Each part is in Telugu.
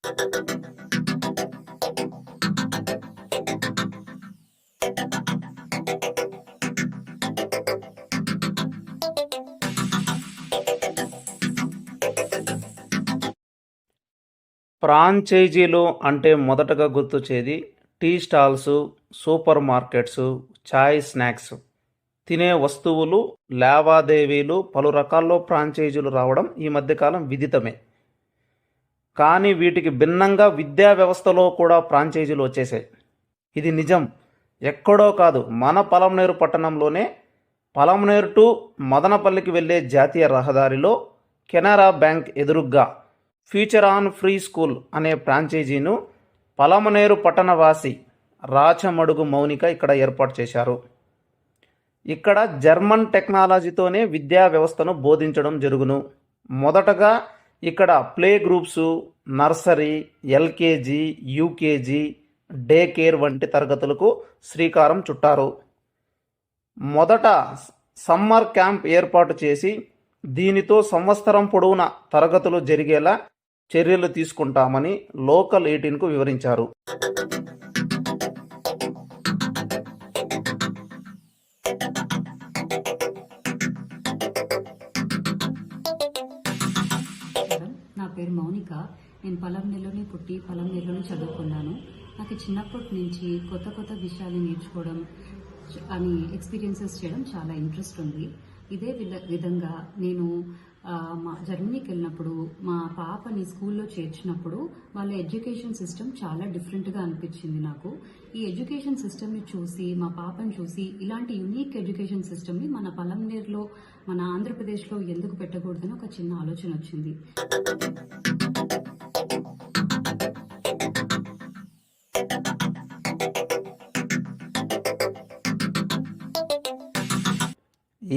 ఫ్రాంచైజీలు అంటే మొదటగా గుర్తొచ్చేది టీ స్టాల్సు, సూపర్ మార్కెట్సు, చాయ్ స్నాక్స్, తినే వస్తువులు, లావాదేవీలు పలు రకాల్లో ఫ్రాంచైజీలు రావడం ఈ మధ్యకాలం విదితమే. కానీ వీటికి భిన్నంగా విద్యా వ్యవస్థలో కూడా ఫ్రాంచైజీలు వచ్చేసాయి. ఇది నిజం. ఎక్కడో కాదు, మన పలమనేరు పట్టణంలోనే పలమనేరు టు మదనపల్లికి వెళ్ళే జాతీయ రహదారిలో కెనరా బ్యాంక్ ఎదురుగ్గా ఫ్యూచర్ ఆన్ ఫ్రీ స్కూల్ అనే ఫ్రాంచైజీను పలమనేరు పట్టణవాసి రాచమడుగు మౌనిక ఇక్కడ ఏర్పాటు చేశారు. ఇక్కడ జర్మన్ టెక్నాలజీతోనే విద్యా వ్యవస్థను బోధించడం జరుగును. మొదటగా ఇక్కడ play groups, nursery, LKG, UKG, day care వంటి తరగతులకు శ్రీకారం చుట్టారు. మొదట సమ్మర్ క్యాంప్ ఏర్పాటు చేసి దీనితో సంవత్సరం పొడవునా తరగతులు జరిగేలా చర్యలు తీసుకుంటామని లోకల్ 18కు వివరించారు. నా పేరు మౌనిక. నేను పలంనేరులోనే పుట్టి పలంనేరులోనే చదువుకున్నాను. నాకు చిన్నప్పటి నుంచి కొత్త కొత్త విషయాలు నేర్చుకోవడం అని ఎక్స్పీరియన్సెస్ చేయడం చాలా ఇంట్రెస్ట్ ఉంది. ఇదే విధంగా నేను జర్మనీకి వెళ్ళినప్పుడు మా పాపని స్కూల్లో చేర్చినప్పుడు వాళ్ళ ఎడ్యుకేషన్ సిస్టమ్ చాలా డిఫరెంట్గా అనిపించింది నాకు. ఈ ఎడ్యుకేషన్ సిస్టమ్ని చూసి, మా పాపని చూసి, ఇలాంటి యూనిక్ ఎడ్యుకేషన్ సిస్టమ్ని మన పలంనేరులో, మన ఆంధ్రప్రదేశ్లో ఎందుకు పెట్టకూడదని ఒక చిన్న ఆలోచన వచ్చింది.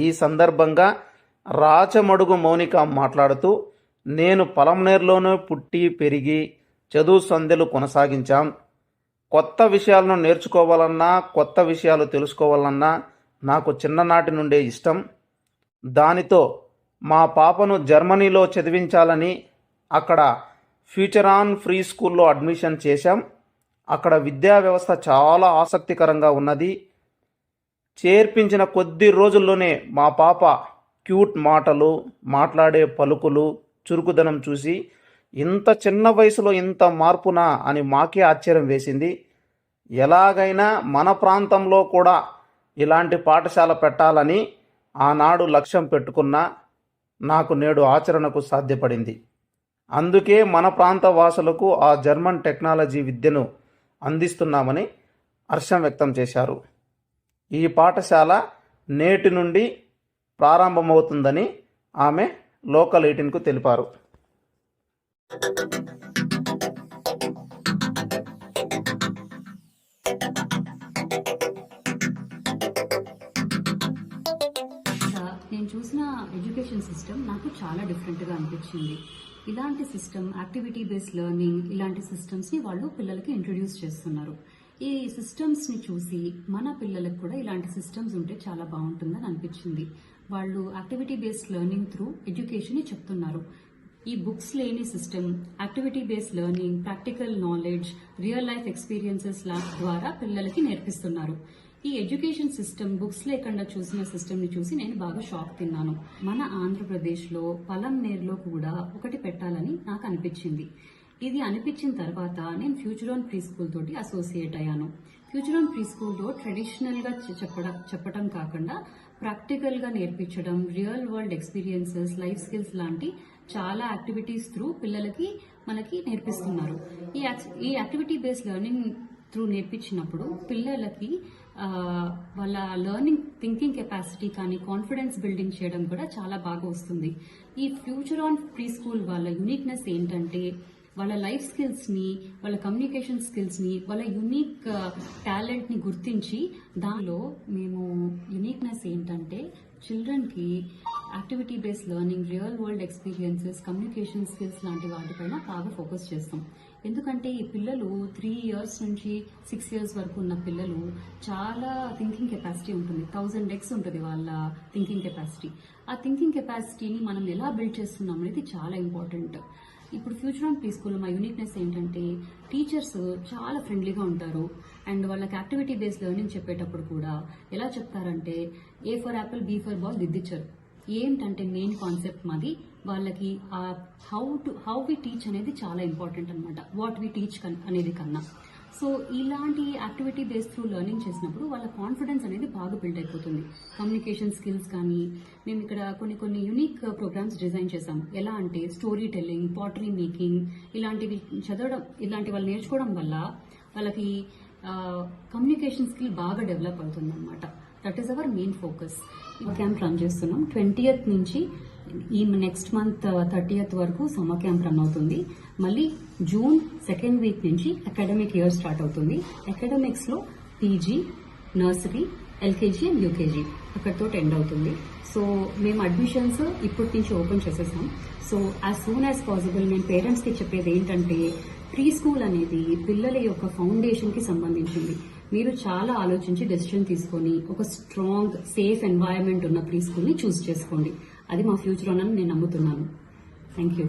ఈ సందర్భంగా రాచమడుగు మౌనిక మాట్లాడుతూ, నేను పలమనేరులోనే పుట్టి పెరిగి చదువు సంధ్యలు కొనసాగించాం. కొత్త విషయాలను నేర్చుకోవాలన్నా, కొత్త విషయాలు తెలుసుకోవాలన్నా నాకు చిన్ననాటి నుండే ఇష్టం. దానితో మా పాపను జర్మనీలో చదివించాలని అక్కడ ఫ్యూచర్ ఆన్ ఫ్రీ స్కూల్లో అడ్మిషన్ చేశాం. అక్కడ విద్యా వ్యవస్థ చాలా ఆసక్తికరంగా ఉన్నది. చేర్పించిన కొద్ది రోజుల్లోనే మా పాప క్యూట్ మాటలు, మాట్లాడే పలుకులు, చురుకుదనం చూసి ఇంత చిన్న వయసులో ఇంత మార్పునా అని మాకే ఆశ్చర్యం వేసింది. ఎలాగైనా మన ప్రాంతంలో కూడా ఇలాంటి పాఠశాల పెట్టాలని ఆనాడు లక్ష్యం పెట్టుకున్నా నాకు నేడు ఆచరణకు సాధ్యపడింది. అందుకే మన ప్రాంత వాసులకు ఆ జర్మన్ టెక్నాలజీ విద్యను అందిస్తున్నామని హర్షం వ్యక్తం చేశారు. ఈ పాఠశాల నేటి నుండి ప్రారంభమవుతుందని ఆమె లోకల్ 18కు తెలిపారు. నేను చూసిన ఎడ్యుకేషన్ సిస్టమ్ నాకు చాలా డిఫరెంట్గా అనిపించింది. ఇలాంటి సిస్టమ్, యాక్టివిటీ బేస్డ్ లెర్నింగ్, ఇలాంటి సిస్టమ్స్ని వాళ్ళు పిల్లలకి ఇంట్రడ్యూస్ చేస్తున్నారు. ఈ సిస్టమ్స్ని చూసి మన పిల్లలకు కూడా ఇలాంటి సిస్టమ్స్ ఉంటే చాలా బాగుంటుందని అనిపించింది. వాళ్ళు యాక్టివిటీ బేస్డ్ లెర్నింగ్ త్రూ ఎడ్యుకేషన్ని చెప్తున్నారు. ఈ బుక్స్ లేని system, activity based learning, practical knowledge, real life experiences ద్వారా పిల్లలకి నేర్పిస్తున్నారు. ఈ ఎడ్యుకేషన్ సిస్టమ్ బుక్స్ లేకుండా చూసిన సిస్టమ్ని చూసి నేను బాగా షాక్ తిన్నాను. మన ఆంధ్రప్రదేశ్లో పలంనేరులో కూడా ఒకటి పెట్టాలని నాకు అనిపించింది. ఇది అనిపించిన తర్వాత నేను ఫ్యూచర్ ఆన్ ప్రీ స్కూల్ తోటి అసోసియేట్ అయ్యాను. ఫ్యూచర్ ఆన్ ప్రీ స్కూల్లో ట్రెడిషనల్గా చెప్పడం కాకుండా ప్రాక్టికల్గా నేర్పించడం, real world experiences, life skills లాంటి చాలా యాక్టివిటీస్ త్రూ పిల్లలకి మనకి నేర్పిస్తున్నారు. ఈ యాక్టివిటీ బేస్డ్ లెర్నింగ్ త్రూ నేర్పించినప్పుడు పిల్లలకి వాళ్ళ లెర్నింగ్ థింకింగ్ కెపాసిటీ కానీ కాన్ఫిడెన్స్ బిల్డింగ్ చేయడం కూడా చాలా బాగా వస్తుంది. ఈ ఫ్యూచర్ ఆన్ ప్రీ స్కూల్ వాళ్ళ యూనిక్నెస్ ఏంటంటే వాళ్ళ లైఫ్ స్కిల్స్ని, వాళ్ళ కమ్యూనికేషన్ స్కిల్స్ని, వాళ్ళ యూనిక్ టాలెంట్ని గుర్తించి దానిలో మేము యూనిక్నెస్ ఏంటంటే చిల్డ్రన్కి activity based learning, real world experiences, communication skills లాంటి వాటిపైన బాగా ఫోకస్ చేస్తాం. ఎందుకంటే ఈ పిల్లలు 3 years నుంచి 6 years వరకు ఉన్న పిల్లలు చాలా థింకింగ్ కెపాసిటీ ఉంటుంది. 1000x ఉంటుంది వాళ్ళ థింకింగ్ కెపాసిటీ. ఆ థింకింగ్ కెపాసిటీని మనం ఎలా బిల్డ్ చేస్తున్నాం అనేది చాలా ఇంపార్టెంట్. ఇప్పుడు ఫ్యూచర్ ఆన్ ప్రీ స్కూల్ మా యూనిక్నెస్ ఏంటంటే టీచర్స్ చాలా ఫ్రెండ్లీగా ఉంటారు అండ్ వాళ్ళకి యాక్టివిటీ బేస్డ్ లెర్నింగ్ చెప్పేటప్పుడు కూడా ఎలా చెప్తారంటే A for apple B for ball దిద్దిచ్చారు. ఏంటంటే మెయిన్ కాన్సెప్ట్ మాది వాళ్ళకి హౌ వి టీచ్ అనేది చాలా ఇంపార్టెంట్ అనమాట, వాట్ వి టీచ్ అనేది కన్నా. సో ఇలాంటి యాక్టివిటీ బేస్ త్రూ లెర్నింగ్ చేసినప్పుడు వాళ్ళ కాన్ఫిడెన్స్ అనేది బాగా బిల్డ్ అయిపోతుంది. కమ్యూనికేషన్ స్కిల్స్ కానీ మేము ఇక్కడ కొన్ని యూనిక్ ప్రోగ్రామ్స్ డిజైన్ చేసాం. ఎలా అంటే స్టోరీ టెల్లింగ్, పాటరీ మేకింగ్, ఇలాంటివి చదవడం, ఇలాంటి వాళ్ళు నేర్చుకోవడం వల్ల వాళ్ళకి కమ్యూనికేషన్ స్కిల్ బాగా డెవలప్ అవుతుంది అనమాట. That is our main focus. ఈ క్యాంప్ రన్ చేస్తున్నాం 20th నుంచి ఈ నెక్స్ట్ మంత్ 30th వరకు సమ్మర్ క్యాంప్ రన్ అవుతుంది. మళ్ళీ జూన్ 2nd వీక్ నుంచి అకాడమిక్ ఇయర్ స్టార్ట్ అవుతుంది. అకాడమిక్స్ లో PG, nursery, LKG and UKG అక్కడితో ఎండ్ అవుతుంది. సో మేము అడ్మిషన్స్ ఇప్పటి నుంచి ఓపెన్ చేసేసాం. So as soon as possible నేను పేరెంట్స్ కి చెప్పేది ఏంటంటే ప్రీ స్కూల్ అనేది పిల్లల యొక్క ఫౌండేషన్ కి సంబంధించింది. మీరు చాలా ఆలోచించి డెసిషన్ తీసుకొని ఒక స్ట్రాంగ్, సేఫ్ ఎన్వైరన్మెంట్ ఉన్న ప్రీ స్కూల్ ని చూస్ చేసుకోండి. అది మా ఫ్యూచర్ అని నేను నమ్ముతున్నాను. Thank you.